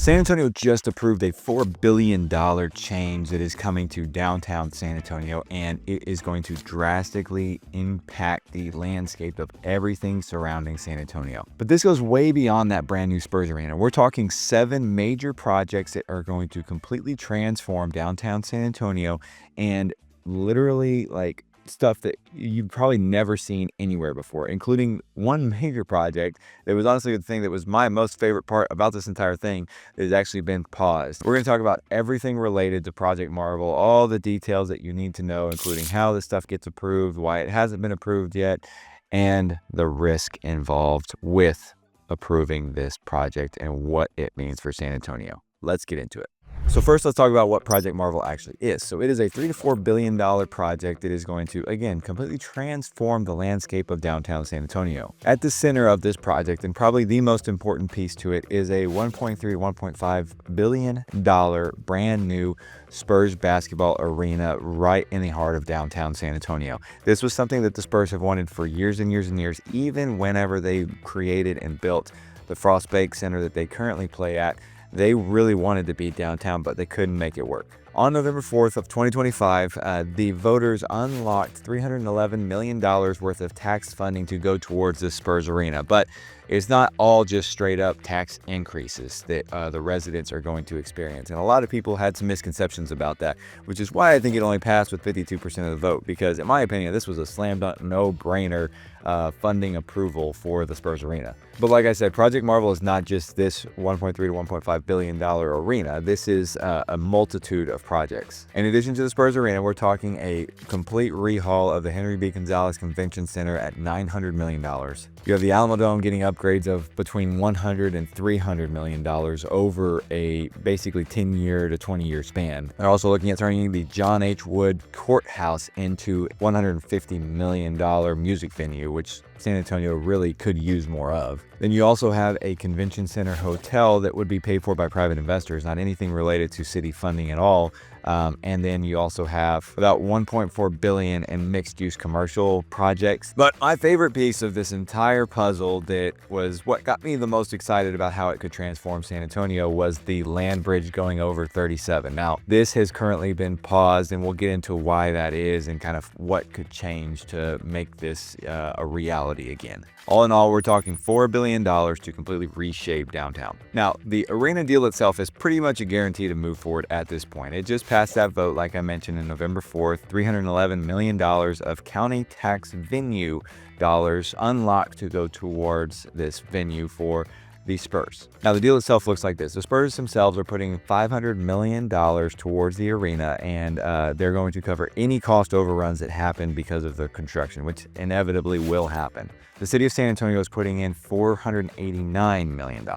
San Antonio just approved a $4 billion change that is coming to downtown San Antonio, and it is going to drastically impact the landscape of everything surrounding San Antonio. But this goes way beyond that brand new Spurs Arena. We're talking 7 major projects that are going to completely transform downtown San Antonio and literally stuff that you've probably never seen anywhere before, including one major project that was honestly the thing that was my most favorite part about this entire thing that has actually been paused. We're going to talk about everything related to Project Marvel, all the details that you need to know, including how this stuff gets approved, why it hasn't been approved yet, and the risk involved with approving this project and what it means for San Antonio. Let's get into it. So first, let's talk about what Project Marvel actually is. So it is a $3 to $4 billion project that is going to, again, completely transform the landscape of downtown San Antonio. At the center of this project, and probably the most important piece to it, is a $1.3 to $1.5 billion brand new Spurs basketball arena right in the heart of downtown San Antonio. This was something that the Spurs have wanted for years and years and years, even whenever they created and built the Frost Bank Center that they currently play at. They really wanted to be downtown, but they couldn't make it work. On November 4th of 2025, the voters unlocked $311 million worth of tax funding to go towards the Spurs Arena. But it's not all just straight up tax increases that the residents are going to experience. And a lot of people had some misconceptions about that, which is why I think it only passed with 52% of the vote, because in my opinion, this was a slam dunk, no-brainer funding approval for the Spurs Arena. But like I said, Project Marvel is not just this $1.3 to $1.5 billion arena. This is a multitude of projects. In addition to the Spurs Arena, we're talking a complete rehaul of the Henry B. Gonzalez Convention Center at $900 million. You have the Alamo Dome getting upgrades of between $100 and $300 million over a basically 10-year to 20-year span. They're also looking at turning the John H. Wood Courthouse into $150 million music venue, which San Antonio really could use more of. Then you also have a convention center hotel that would be paid for by private investors, not anything related to city funding at all. And then you also have about $1.4 billion in mixed-use commercial projects. But my favorite piece of this entire puzzle that was what got me the most excited about how it could transform San Antonio was the land bridge going over 37. Now, this has currently been paused, and we'll get into why that is and kind of what could change to make this a reality again. All in all, we're talking $4 billion to completely reshape downtown. Now, the arena deal itself is pretty much a guarantee to move forward at this point. It just passed that vote, like I mentioned, in November 4th, $311 million of county tax venue dollars unlocked to go towards this venue for the Spurs. Now, the deal itself looks like this. The Spurs themselves are putting $500 million towards the arena, and they're going to cover any cost overruns that happen because of the construction, which inevitably will happen. The city of San Antonio is putting in $489 million.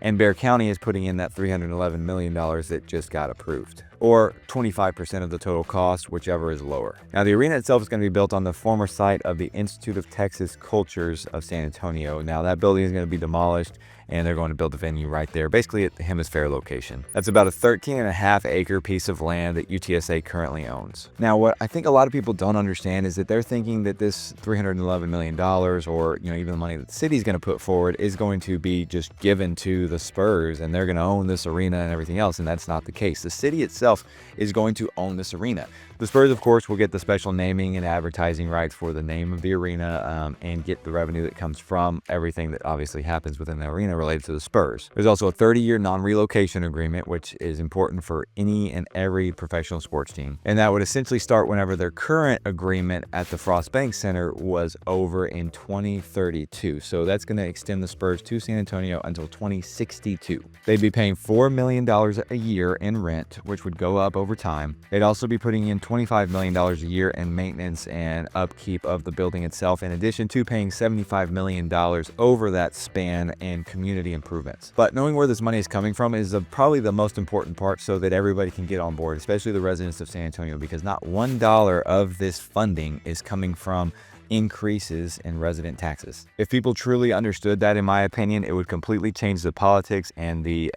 And Bexar County is putting in that $311 million that just got approved, or 25% of the total cost, whichever is lower. Now, the arena itself is going to be built on the former site of the Institute of Texas Cultures of San Antonio. Now, that building is going to be demolished, and they're going to build a venue right there, basically at the Hemisphere location. That's about a 13.5-acre piece of land that UTSA currently owns. Now, what I think a lot of people don't understand is that they're thinking that this $311 million, or even the money that the city's going to put forward, is going to be just given to the Spurs, and they're going to own this arena and everything else, and that's not the case. The city itself is going to own this arena. The Spurs, of course, will get the special naming and advertising rights for the name of the arena and get the revenue that comes from everything that obviously happens within the arena related to the Spurs. There's also a 30-year non-relocation agreement, which is important for any and every professional sports team. And that would essentially start whenever their current agreement at the Frost Bank Center was over in 2032. So that's going to extend the Spurs to San Antonio until 2062. They'd be paying $4 million a year in rent, which would go up over time. They'd also be putting in $25 million a year in maintenance and upkeep of the building itself, in addition to paying $75 million over that span in community improvements. But knowing where this money is coming from is probably the most important part, so that everybody can get on board, especially the residents of San Antonio, because not $1 of this funding is coming from increases in resident taxes. If people truly understood that, in my opinion, it would completely change the politics and the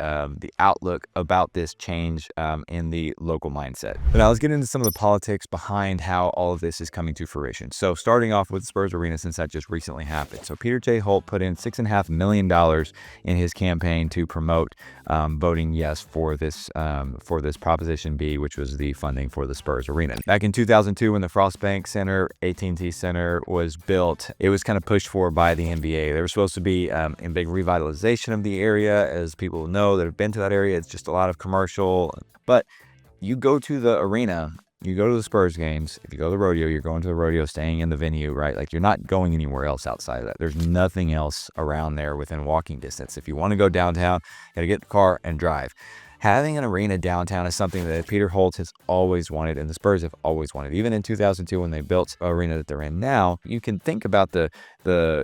outlook about this change in the local mindset. But now let's get into some of the politics behind how all of this is coming to fruition. So starting off with Spurs Arena, since that just recently happened. So Peter J. Holt put in $6.5 million in his campaign to promote voting yes for this Proposition B, which was the funding for the Spurs Arena. Back in 2002, when the Frostbank Center, AT&T Center was built, it was kind of pushed for by the NBA. There was supposed to be a big revitalization of the area. As people know that have been to that area, it's just a lot of commercial. But you go to the arena, you go to the Spurs games. If you go to the rodeo, you're going to the rodeo, staying in the venue, right? Like, you're not going anywhere else outside of that. There's nothing else around there within walking distance. If you want to go downtown, you got to get in the car and drive. Having an arena downtown is something that Peter Holt has always wanted, and the Spurs have always wanted. Even in 2002, when they built the arena that they're in now, you can think about the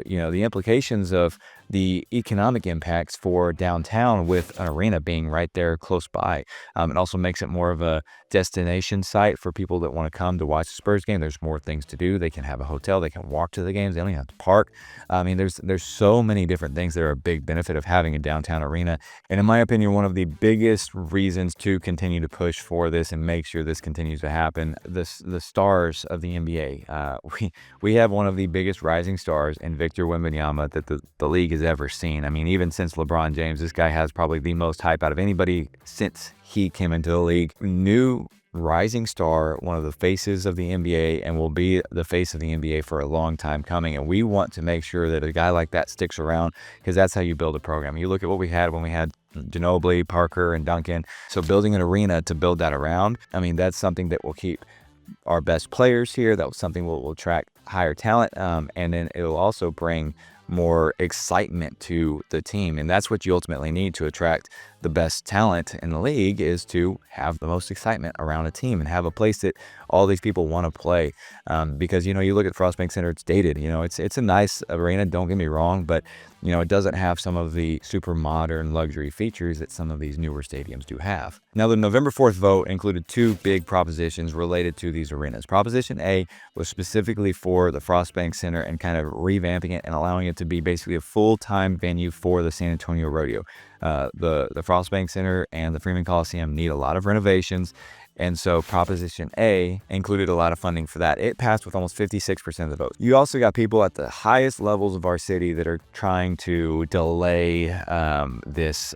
implications of the economic impacts for downtown with an arena being right there close by. It also makes it more of a destination site for people that want to come to watch the Spurs game. There's more things to do. They can have a hotel. They can walk to the games. They don't even have to park. I mean, there's so many different things that are a big benefit of having a downtown arena. And in my opinion, one of the biggest reasons to continue to push for this and make sure this continues to happen, the stars of the NBA. We have one of the biggest rising stars in Victor Wembanyama that the league has ever seen. I mean, even since LeBron James, this guy has probably the most hype out of anybody since he came into the league. New rising star, one of the faces of the NBA, and will be the face of the NBA for a long time coming. And we want to make sure that a guy like that sticks around, because that's how you build a program. You look at what we had when we had Ginobili, Parker, and Duncan. So building an arena to build that around, I mean, that's something that will keep our best players here. That was something will attract higher talent, and then it will also bring more excitement to the team. And that's what you ultimately need to attract the best talent in the league, is to have the most excitement around a team and have a place that all these people want to play. Because, you look at Frostbank Center, it's dated. It's a nice arena, don't get me wrong, but it doesn't have some of the super modern luxury features that some of these newer stadiums do have. Now, the November 4th vote included two big propositions related to these arenas. Proposition A was specifically for the Frostbank Center and kind of revamping it and allowing it to be basically a full-time venue for the San Antonio Rodeo. The Frostbank Center and the Freeman Coliseum need a lot of renovations, and so Proposition A included a lot of funding for that. It passed with almost 56% of the vote. You also got people at the highest levels of our city that are trying to delay this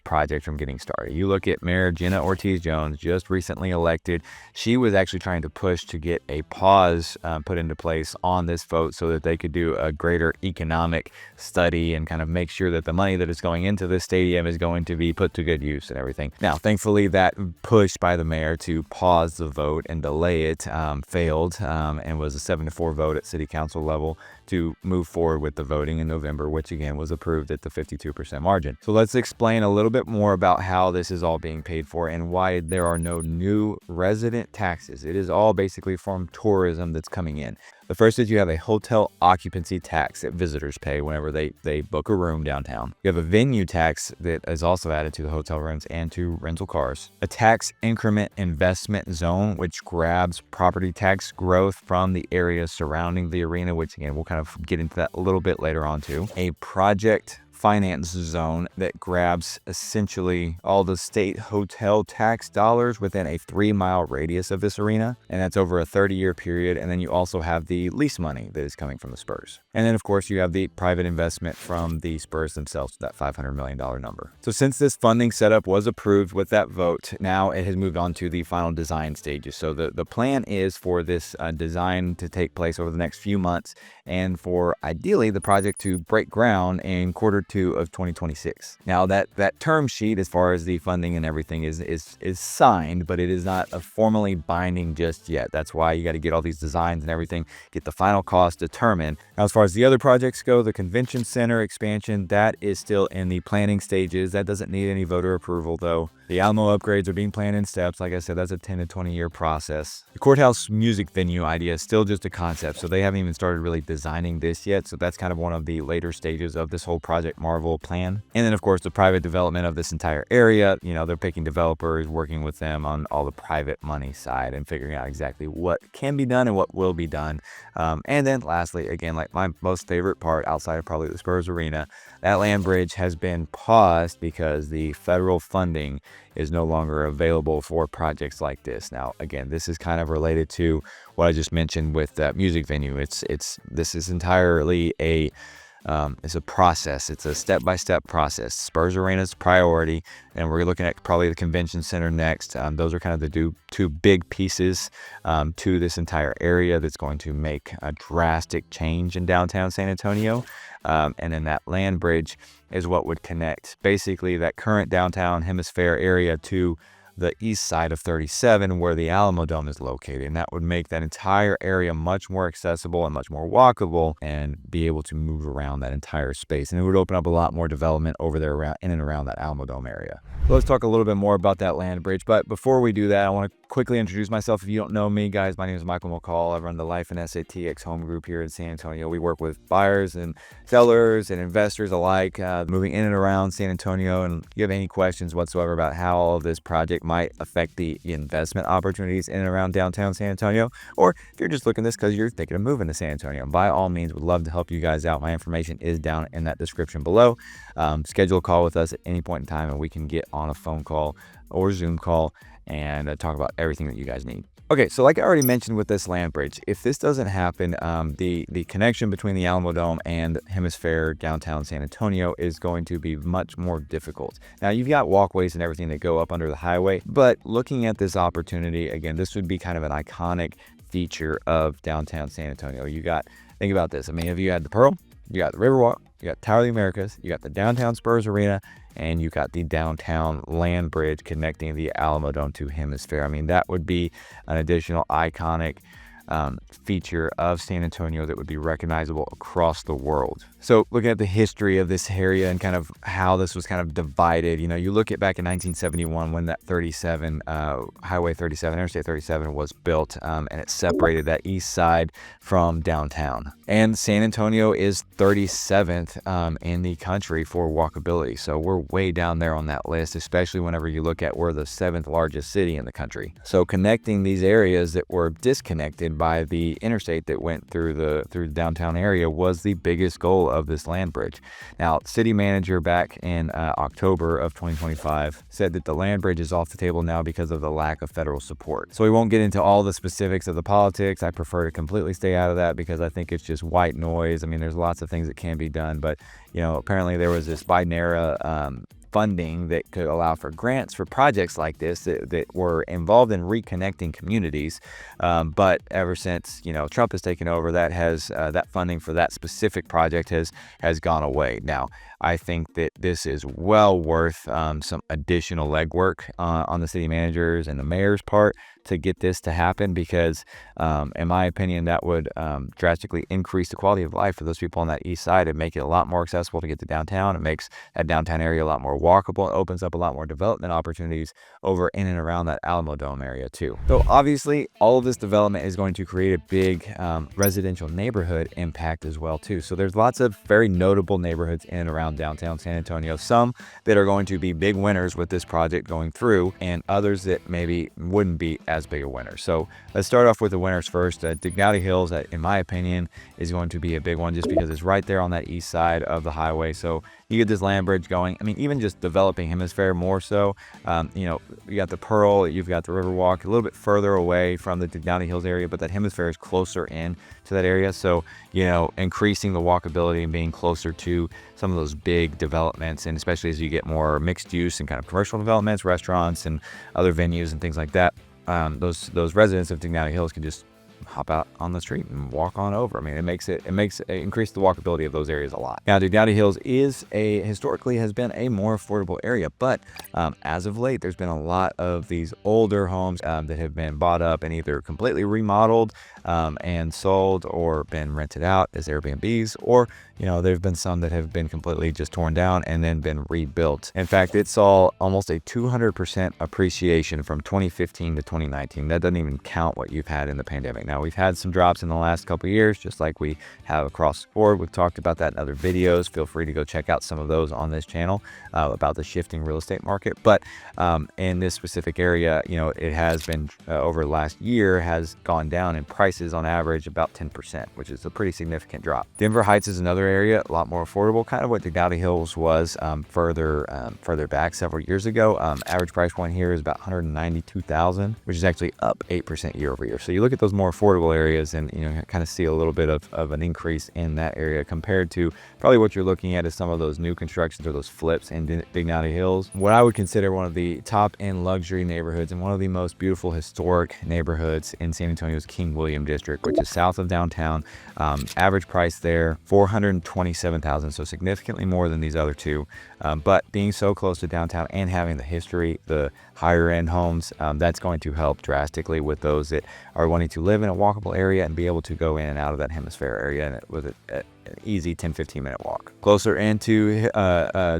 project from getting started. You look at Mayor Jenna Ortiz-Jones, just recently elected. She was actually trying to push to get a pause put into place on this vote so that they could do a greater economic study and kind of make sure that the money that is going into this stadium is going to be put to good use and everything. Now, thankfully, that push by the mayor to pause the vote and delay it failed, and was a 7-4 vote at city council level to move forward with the voting in November, which again was approved at the 52% margin. So let's explain a little bit more about how this is all being paid for and why there are no new resident taxes. It is all basically from tourism that's coming in. The first is you have a hotel occupancy tax that visitors pay whenever they book a room downtown. You have a venue tax that is also added to the hotel rooms and to rental cars. A tax increment investment zone, which grabs property tax growth from the areas surrounding the arena, which again, we'll kind of get into that a little bit later on too. A project finance zone that grabs essentially all the state hotel tax dollars within a 3-mile radius of this arena, and that's over a 30-year period. And then you also have the lease money that is coming from the Spurs. And then of course you have the private investment from the Spurs themselves, that $500 million number. So since this funding setup was approved with that vote, now it has moved on to the final design stages. So the plan is for this design to take place over the next few months, and for ideally the project to break ground in Q2 of 2026. Now that term sheet, as far as the funding and everything, is signed, but it is not formally binding just yet. That's why you got to get all these designs and everything, get the final cost determined. Now, as far as the other projects go, the convention center expansion, that is still in the planning stages. That doesn't need any voter approval though. The Alamo upgrades are being planned in steps. Like I said, that's a 10 to 20 year process. The courthouse music venue idea is still just a concept, so they haven't even started really designing this yet. So that's kind of one of the later stages of this whole project Marvel plan. And then of course the private development of this entire area, they're picking developers, working with them on all the private money side and figuring out exactly what can be done and what will be done. And then lastly, again, like my most favorite part outside of probably the Spurs Arena, that land bridge has been paused because the federal funding is no longer available for projects like this. Now, again, this is kind of related to what I just mentioned with that music venue. This is entirely it's a process. It's a step-by-step process. Spurs Arena is priority, and we're looking at probably the convention center next. Those are kind of the two big pieces to this entire area that's going to make a drastic change in downtown San Antonio. And then that land bridge is what would connect basically that current downtown hemisphere area to the east side of 37 where the Alamo Dome is located, and that would make that entire area much more accessible and much more walkable and be able to move around that entire space, and it would open up a lot more development over there in and around that Alamo Dome area. So let's talk a little bit more about that land bridge, but before we do that, I want to quickly introduce myself. If you don't know me, guys, my name is Michael McCall. I run the Life and SATX home group here in San Antonio. We work with buyers and sellers and investors alike moving in and around San Antonio, and if you have any questions whatsoever about how all of this project might affect the investment opportunities in and around downtown San Antonio, or if you're just looking at this because you're thinking of moving to San Antonio, by all means, would love to help you guys out. My information is down in that description below. Schedule a call with us at any point in time, and we can get on a phone call or Zoom call and talk about everything that you guys need. Okay, so like I already mentioned with this land bridge, if this doesn't happen, the connection between the Alamo Dome and Hemisphere downtown San Antonio is going to be much more difficult. Now, you've got walkways and everything that go up under the highway, but looking at this opportunity, again, this would be kind of an iconic feature of downtown San Antonio. Think about this. I mean, if you had the Pearl, you got the Riverwalk, you got Tower of the Americas, you got the downtown Spurs Arena, and you got the downtown land bridge connecting the Alamo Dome to Hemisphere. I mean, that would be an additional iconic feature of San Antonio that would be recognizable across the world. So looking at the history of this area and kind of how this was kind of divided, you look at back in 1971 when that Highway 37, Interstate 37 was built, and it separated that east side from downtown. And San Antonio is 37th in the country for walkability. So we're way down there on that list, especially whenever you look at we're the 7th largest city in the country. So connecting these areas that were disconnected by the interstate that went through the downtown area was the biggest goal of this land bridge. Now, city manager back in October of 2025 said that the land bridge is off the table now because of the lack of federal support. So we won't get into all the specifics of the politics. I prefer to completely stay out of that because I think it's just white noise. I mean, there's lots of things that can be done, but apparently there was this Biden era funding that could allow for grants for projects like this that were involved in reconnecting communities. But ever since, Trump has taken over, that funding for that specific project has gone away. Now, I think that this is well worth some additional legwork on the city managers and the mayor's part to get this to happen because, in my opinion, that would drastically increase the quality of life for those people on that east side and make it a lot more accessible to get to downtown. It makes that downtown area a lot more walkable. It opens up a lot more development opportunities over in and around that Alamo Dome area too. So obviously, all of this development is going to create a big residential neighborhood impact as well too. So there's lots of very notable neighborhoods in and around downtown San Antonio, some that are going to be big winners with this project going through, and others that maybe wouldn't be as big a winner. So let's start off with the winners first. Dignity Hills, in my opinion, is going to be a big one just because it's right there on that east side of the highway. So you get this land bridge going. I mean, even just developing Hemisphere more so, you got the Pearl, you've got the Riverwalk a little bit further away from the Dignity Hills area, but that Hemisphere is closer in to that area. So, increasing the walkability and being closer to some of those big developments, and especially as you get more mixed use and kind of commercial developments, restaurants and other venues and things like that, those residents of Dignity Hills can just hop out on the street and walk on over. I mean, it increase the walkability of those areas a lot. Now, Dignity Hills historically has been a more affordable area, but as of late, there's been a lot of these older homes that have been bought up and either completely remodeled and sold or been rented out as Airbnbs, or there've been some that have been completely just torn down and then been rebuilt. In fact, it saw almost a 200% appreciation from 2015 to 2019. That doesn't even count what you've had in the pandemic. Now Now, we've had some drops in the last couple of years, just like we have across the board. We've talked about that in other videos. Feel free to go check out some of those on this channel about the shifting real estate market. But in this specific area, it has been over the last year has gone down in prices on average about 10%, which is a pretty significant drop. Denver Heights is another area, a lot more affordable, kind of what the Dowdy Hills was further back several years ago. Average price point here is about $192,000, which is actually up 8% year over year. So you look at those more affordable areas and kind of see a little bit of an increase in that area compared to probably what you're looking at is some of those new constructions or those flips in Big Dowdy Hills. What I would consider one of the top end luxury neighborhoods and one of the most beautiful historic neighborhoods in San Antonio's King William District, which is south of downtown. Average price there $427,000, so significantly more than these other two. But being so close to downtown and having the history, the higher end homes, that's going to help drastically with those that are wanting to live in a walkable area and be able to go in and out of that Hemisphere area with an easy 10-15 minute walk. Closer into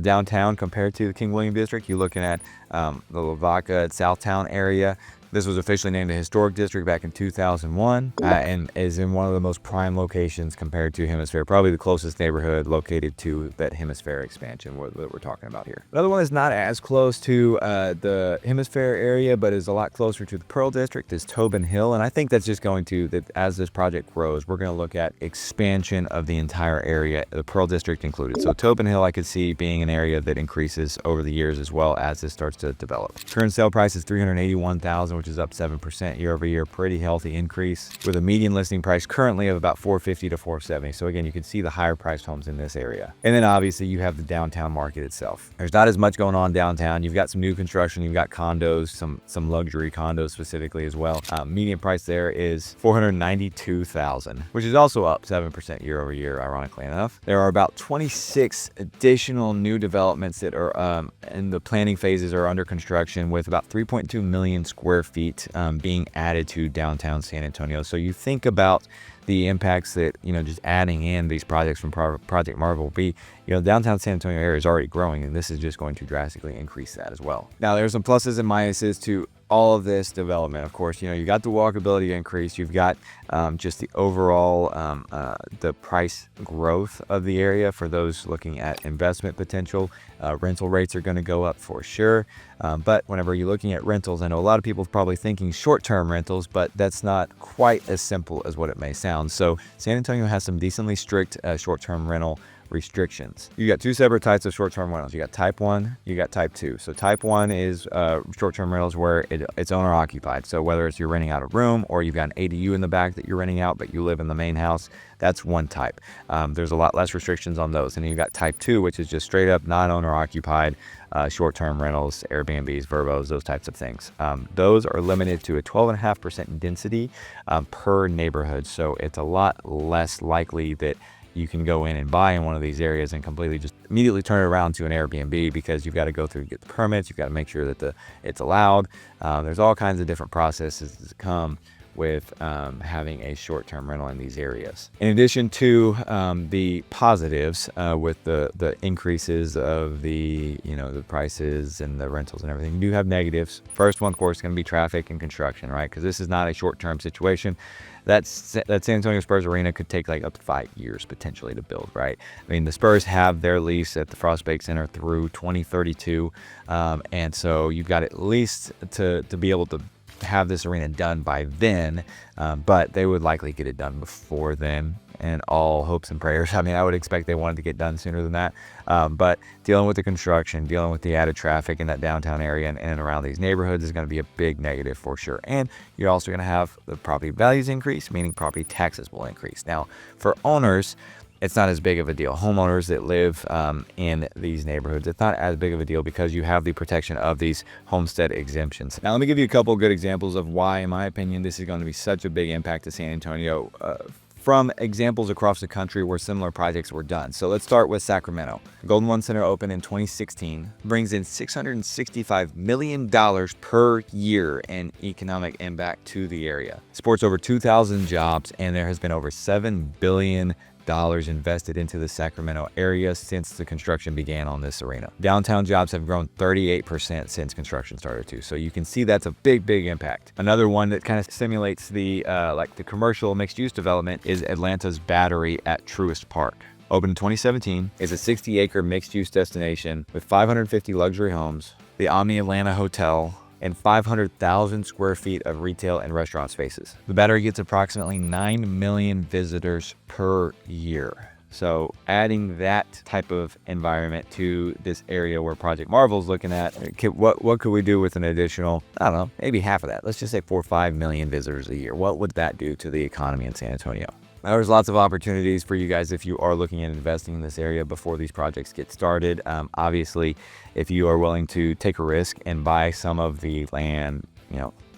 downtown compared to the King William District, you're looking at the Lavaca Southtown area. This was officially named a historic district back in 2001 and is in one of the most prime locations compared to Hemisphere, probably the closest neighborhood located to that Hemisphere expansion that we're talking about here. Another one that's not as close to the Hemisphere area, but is a lot closer to the Pearl District is Tobin Hill. And I think that's just going to, that as this project grows, we're going to look at expansion of the entire area, the Pearl District included. So Tobin Hill, I could see being an area that increases over the years as well as this starts to develop. Current sale price is $381,000, which is up 7% year over year, pretty healthy increase with a median listing price currently of about $450 to $470. So again, you can see the higher priced homes in this area. And then obviously you have the downtown market itself. There's not as much going on downtown. You've got some new construction, you've got condos, some luxury condos specifically as well. Median price there is $492,000, which is also up 7% year over year, ironically enough. There are about 26 additional new developments that are in the planning phases or under construction with about 3.2 million square feet being added to downtown San Antonio. So you think about the impacts that, just adding in these projects from Project Marvel will be, downtown San Antonio area is already growing, and this is just going to drastically increase that as well. Now, there's some pluses and minuses to all of this development. Of course, you got the walkability increase, you've got just the overall the price growth of the area for those looking at investment potential. Rental rates are going to go up for sure, but whenever you're looking at rentals, I know a lot of people are probably thinking short-term rentals, but that's not quite as simple as what it may sound. So San Antonio has some decently strict short-term rental restrictions. You got two separate types of short-term rentals. You got type 1, you got type 2. So type 1 is short-term rentals where it's owner occupied. So whether it's you're renting out a room or you've got an ADU in the back that you're renting out, but you live in the main house, that's one type. There's a lot less restrictions on those. And then you got type 2, which is just straight up non-owner occupied short-term rentals, Airbnbs, Verbos, those types of things. Those are limited to a 12.5% density per neighborhood. So it's a lot less likely that you can go in and buy in one of these areas and completely just immediately turn it around to an Airbnb, because you've got to go through and get the permits. You've got to make sure that it's allowed. There's all kinds of different processes that come with having a short-term rental in these areas. In addition to the positives with the increases of the prices and the rentals and everything, you do have negatives. First one, of course, is going to be traffic and construction, right? Because this is not a short-term situation. That San Antonio Spurs Arena could take like up to 5 years potentially to build, right? I mean, the Spurs have their lease at the Frostbake Center through 2032, and so you've got at least to be able to have this arena done by then, but they would likely get it done before then, and all hopes and prayers. I mean, I would expect they wanted to get done sooner than that, but dealing with the construction, dealing with the added traffic in that downtown area and around these neighborhoods is going to be a big negative for sure. And you're also going to have the property values increase, meaning property taxes will increase. Now, for owners, it's not as big of a deal. Homeowners that live in these neighborhoods, it's not as big of a deal because you have the protection of these homestead exemptions. Now, let me give you a couple of good examples of why, in my opinion, this is going to be such a big impact to San Antonio from examples across the country where similar projects were done. So let's start with Sacramento. Golden One Center opened in 2016, brings in $665 million per year in economic impact to the area. Supports over 2,000 jobs, and there has been over $7 billion dollars invested into the Sacramento area since the construction began on this arena. Downtown jobs have grown 38% since construction started too. So you can see that's a big impact. Another one that kind of simulates the like the commercial mixed-use development is Atlanta's Battery at Truist Park. Opened in 2017, is a 60-acre mixed-use destination with 550 luxury homes, the Omni Atlanta Hotel, and 500,000 square feet of retail and restaurant spaces. The Battery gets approximately 9 million visitors per year. So adding that type of environment to this area where Project Marvel's looking at, what could we do with an additional, I don't know, maybe half of that. Let's just say 4 or 5 million visitors a year. What would that do to the economy in San Antonio? Now, there's lots of opportunities for you guys if you are looking at investing in this area before these projects get started. Obviously, if you are willing to take a risk and buy some of the land,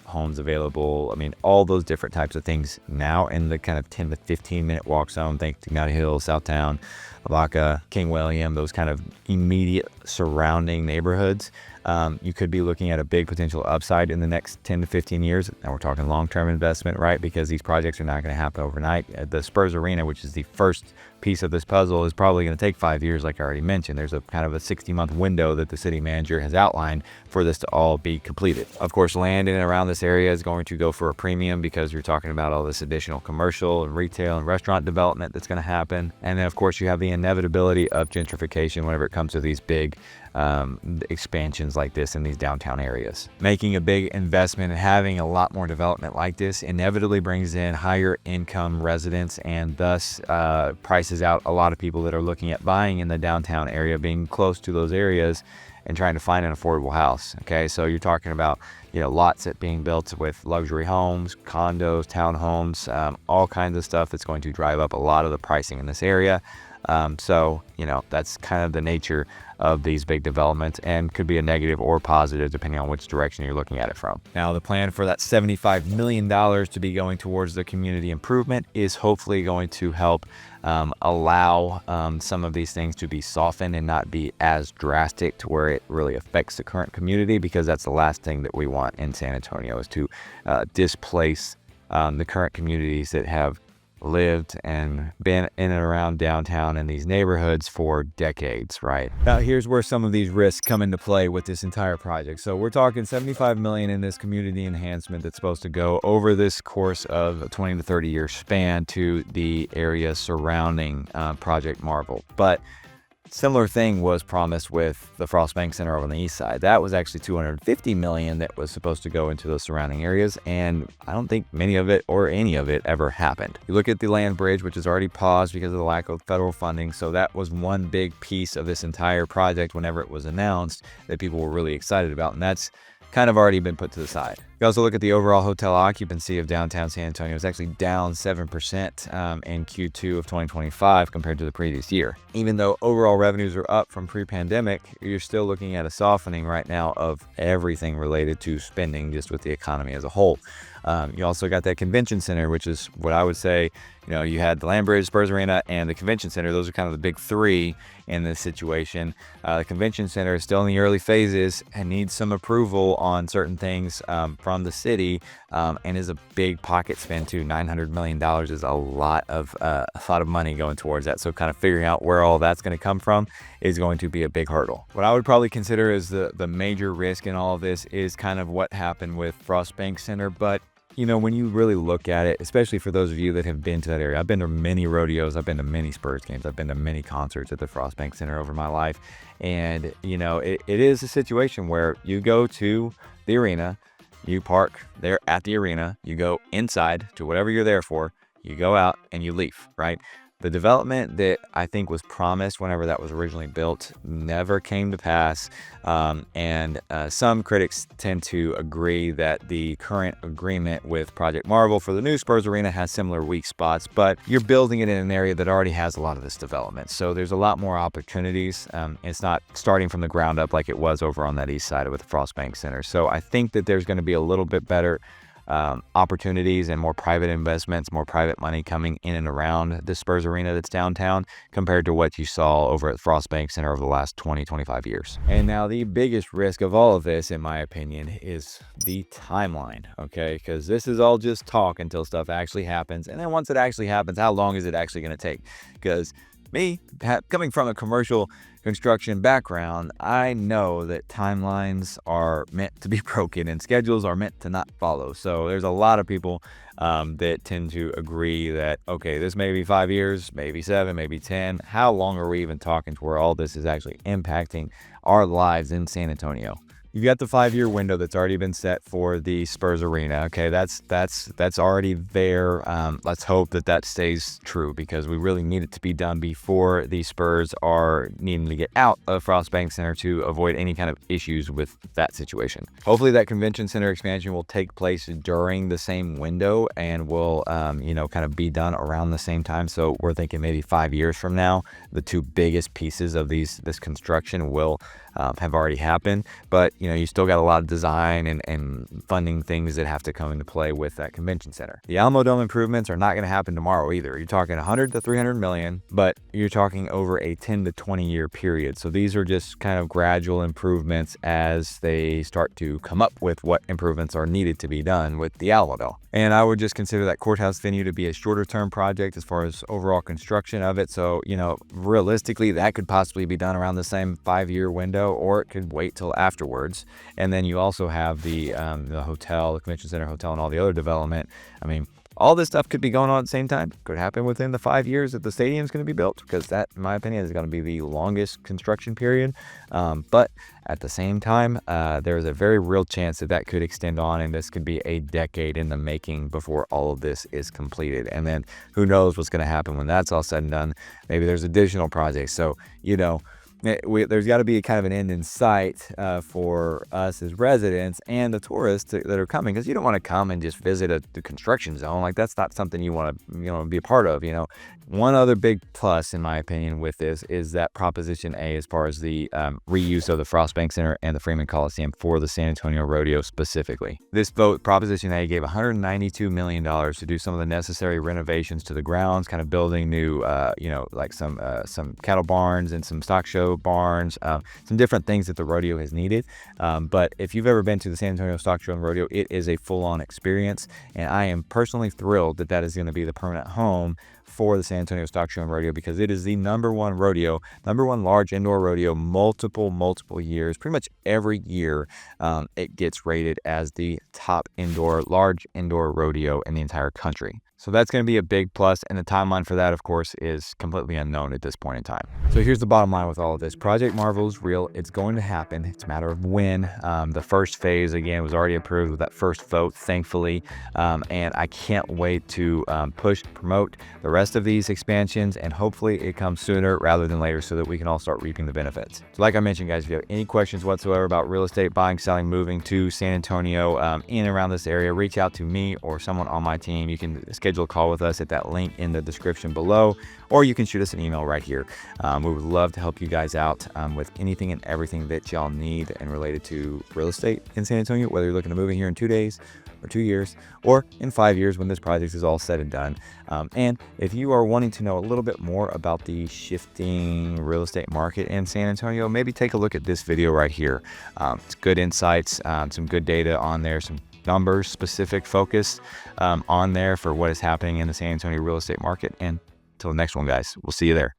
homes available, I mean, all those different types of things now in the kind of 10 to 15 minute walk zone, think Dignity Hills, Southtown, Lavaca, King William, those kind of immediate surrounding neighborhoods. You could be looking at a big potential upside in the next 10 to 15 years. Now we're talking long-term investment, right? Because these projects are not going to happen overnight. The Spurs Arena, which is the first piece of this puzzle, is probably going to take 5 years, like I already mentioned. There's a kind of a 60-month window that the city manager has outlined for this to all be completed. Of course, land in and around this area is going to go for a premium because you're talking about all this additional commercial and retail and restaurant development that's going to happen. And then, of course, you have the inevitability of gentrification whenever it comes to these big expansions like this in these downtown areas. Making a big investment and having a lot more development like this inevitably brings in higher income residents and thus prices out a lot of people that are looking at buying in the downtown area, being close to those areas and trying to find an affordable house. Okay, so you're talking about lots that being built with luxury homes, condos, townhomes, all kinds of stuff that's going to drive up a lot of the pricing in this area. So that's kind of the nature of these big developments and could be a negative or positive depending on which direction you're looking at it from. Now, the plan for that $75 million to be going towards the community improvement is hopefully going to help allow some of these things to be softened and not be as drastic to where it really affects the current community, because that's the last thing that we want in San Antonio is to displace the current communities that have lived and been in and around downtown in these neighborhoods for decades, right? Now, here's where some of these risks come into play with this entire project. So we're talking $75 million in this community enhancement that's supposed to go over this course of a 20 to 30 year span to the area surrounding Project Marvel. But similar thing was promised with the Frost Bank Center over on the east side. That was actually $250 million that was supposed to go into those surrounding areas, and I don't think many of it or any of it ever happened. You look at the land bridge, which is already paused because of the lack of federal funding, so that was one big piece of this entire project whenever it was announced that people were really excited about, and that's kind of already been put to the side. You also look at the overall hotel occupancy of downtown San Antonio. It's actually down 7% in Q2 of 2025 compared to the previous year. Even though overall revenues are up from pre-pandemic, you're still looking at a softening right now of everything related to spending just with the economy as a whole. You also got that convention center, which is what I would say, you had the Land Bridge, Spurs Arena, and the convention center. Those are kind of the big three in this situation. The convention center is still in the early phases and needs some approval on certain things from the city, and is a big pocket spend too. $900 million is a lot of money going towards that. So kind of figuring out where all that's going to come from is going to be a big hurdle. What I would probably consider as the major risk in all of this is kind of what happened with Frost Bank Center. But when you really look at it, especially for those of you that have been to that area, I've been to many rodeos, I've been to many Spurs games, I've been to many concerts at the Frost Bank Center over my life. And, it is a situation where you go to the arena, you park there at the arena, you go inside to whatever you're there for, you go out and you leave, right? The development that I think was promised whenever that was originally built never came to pass, and some critics tend to agree that the current agreement with Project Marvel for the new Spurs Arena has similar weak spots, but you're building it in an area that already has a lot of this development, so there's a lot more opportunities. It's not starting from the ground up like it was over on that east side with the Frost Bank Center, so I think that there's going to be a little bit better opportunities and more private investments, more private money coming in and around the Spurs Arena that's downtown compared to what you saw over at Frost Bank Center over the last 20-25 years. And now the biggest risk of all of this, in my opinion, is the timeline, okay? Because this is all just talk until stuff actually happens. And then once it actually happens, how long is it actually going to take? Because me, coming from a commercial construction background, I know that timelines are meant to be broken and schedules are meant to not follow. So there's a lot of people that tend to agree that, okay, this may be 5 years, maybe 7, maybe 10. How long are we even talking to where all this is actually impacting our lives in San Antonio? You've got the 5-year window that's already been set for the Spurs Arena. Okay, that's already there. Let's hope that that stays true, because we really need it to be done before the Spurs are needing to get out of Frost Bank Center to avoid any kind of issues with that situation. Hopefully that convention center expansion will take place during the same window and will, kind of be done around the same time. So we're thinking maybe 5 years from now, the two biggest pieces of this construction will have already happened. But you still got a lot of design and funding things that have to come into play with that convention center. The Alamo Dome improvements are not going to happen tomorrow either. You're talking 100 to 300 million, but you're talking over a 10 to 20 year period. So these are just kind of gradual improvements as they start to come up with what improvements are needed to be done with the Alamo Dome. And I would just consider that courthouse venue to be a shorter term project as far as overall construction of it. So, realistically, that could possibly be done around the same 5-year window, or it could wait till afterwards. And then you also have the hotel, the convention center hotel, and all the other development. I mean, all this stuff could be going on at the same time. Could happen within the 5 years that the stadium is going to be built, because that, in my opinion, is going to be the longest construction period. But at the same time, there's a very real chance that could extend on, and this could be a decade in the making before all of this is completed. And then who knows what's going to happen when that's all said and done. Maybe there's additional projects. So, there's got to be kind of an end in sight for us as residents and the tourists that are coming, because you don't want to come and just visit the construction zone. Like, that's not something you want to be a part of. One other big plus, in my opinion, with this is that Proposition A, as far as the reuse of the Frost Bank Center and the Freeman Coliseum for the San Antonio Rodeo specifically. This vote, Proposition A, gave $192 million to do some of the necessary renovations to the grounds, kind of building new, like some cattle barns and some stock show barns, some different things that the rodeo has needed. But if you've ever been to the San Antonio Stock Show and Rodeo, it is a full-on experience, and I am personally thrilled that is going to be the permanent home for the San Antonio Stock Show and Rodeo, because it is the number one large indoor rodeo, multiple years. Pretty much every year it gets rated as the top large indoor rodeo in the entire country. So that's going to be a big plus, and the timeline for that, of course, is completely unknown at this point in time. So here's the bottom line with all of this. Project Marvel is real. It's going to happen. It's a matter of when. The first phase, again, was already approved with that first vote, thankfully, and I can't wait to promote the rest of these expansions, and hopefully it comes sooner rather than later so that we can all start reaping the benefits. So like I mentioned, guys, if you have any questions whatsoever about real estate, buying, selling, moving to San Antonio, in and around this area, reach out to me or someone on my team. You can schedule a call with us at that link in the description below, or you can shoot us an email right here. We would love to help you guys out with anything and everything that y'all need and related to real estate in San Antonio, whether you're looking to move in here in 2 days or 2 years, or in 5 years when this project is all said and done. And if you are wanting to know a little bit more about the shifting real estate market in San Antonio, maybe take a look at this video right here. It's good insights, some good data on there, some numbers specific focus on there for what is happening in the San Antonio real estate market. And until the next one, guys, we'll see you there.